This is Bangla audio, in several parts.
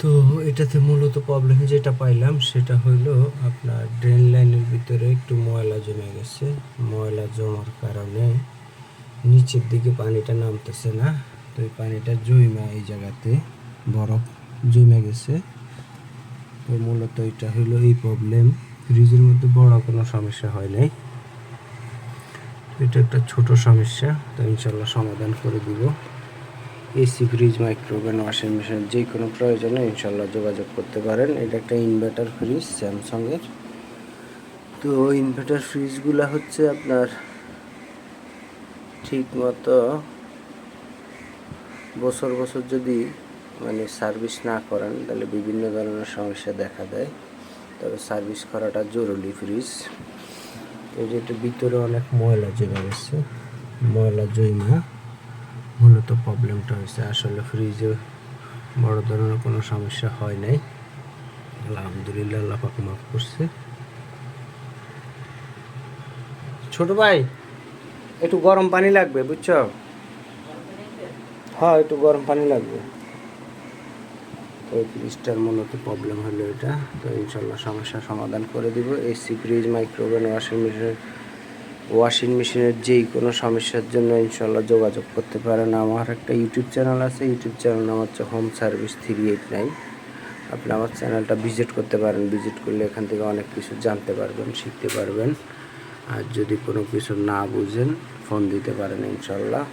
তো এটাতে মূলত প্রবলেম যেটা পাইলাম সেটা হইলো আপনার ড্রেন লাইনের ভিতরে একটু ময়লা জমে গেছে। ময়লা জমার কারণে নিচের দিকে পানিটা নামতেছে না। তো এই পানিটা জমে এই জায়গাতে বরফ জমে গেছে। তো মূলত এটা হইলো এই প্রবলেম। ফ্রিজের মধ্যে বড় কোনো সমস্যা হয় নাই, এটা একটা ছোট সমস্যা। তো ইনশাল্লাহ সমাধান করে দিব। AC, fridge, micro oven, washing machine যে কোনো প্রয়োজনে ইনশাল্লাহ যোগাযোগ করতে পারেন। এটা একটা ইনভার্টার ফ্রিজ স্যামসাংয়ের। তো ইনভার্টার ফ্রিজগুলো হচ্ছে আপনার ঠিক মতো বছর বছর যদি মানে সার্ভিস না করেন তাহলে বিভিন্ন ধরনের সমস্যা দেখা দেয়। তবে সার্ভিস করাটা জরুরি ফ্রিজ। এই যে এটা ভিতরে অনেক ময়লা জমে গেছে, ময়লা জমা মূলত প্রবলেমটা হয়েছে। আসলে ফ্রিজে বড় ধরনের কোনো সমস্যা হয় নাই, আলহামদুলিল্লাহ, আল্লাহ পাক মাফ করছে। ছোট ভাই একটু গরম পানি লাগবে, বুঝছো? হ্যাঁ, একটু গরম পানি লাগবে। তো ফ্রিজটার মূলত প্রবলেম হলো এটা। তো ইনশাল্লাহ সমস্যার সমাধান করে দিব। এসি, ফ্রিজ, মাইক্রোওভেন, ওয়াশিং মেশিনের যেই কোনো সমস্যার জন্য ইনশাল্লাহ যোগাযোগ করতে পারেন। আমার একটা ইউটিউব চ্যানেল আছে, ইউটিউব চ্যানেল নাম হচ্ছে হোম সার্ভিস 389। আপনি আমার চ্যানেলটা ভিজিট করতে পারেন। ভিজিট করলে এখান থেকে অনেক কিছু জানতে পারবেন, শিখতে পারবেন। আর যদি কোনো কিছু না বুঝেন ফোন দিতে পারেন ইনশাল্লাহ।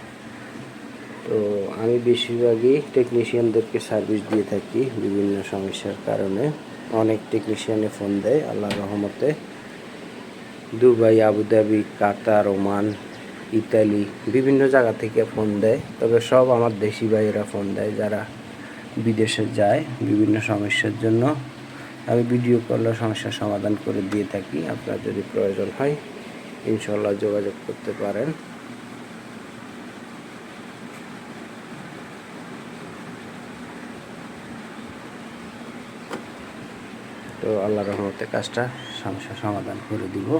তো আমি বেশিরভাগই টেকনিশিয়ানদেরকে সার্ভিস দিয়ে থাকি বিভিন্ন সমস্যার কারণে। অনেক টেকনিশিয়ানে ফোন দেয় আল্লাহর রহমতে। দুবাই, আবুধাবি, কাতার, ওমান, ইতালি বিভিন্ন জায়গা থেকে ফোন দেয়। তবে সব আমার দেশি ভাইয়েরা ফোন দেয় যারা বিদেশে যায় বিভিন্ন সমস্যার জন্য। আমি ভিডিও কলে সমস্যার সমাধান করে দিয়ে থাকি। আপনার যদি প্রয়োজন হয় ইনশাল্লাহ যোগাযোগ করতে পারেন। তো আল্লাহর রহমতে কাজটা সমস্যার সমাধান করে দিব।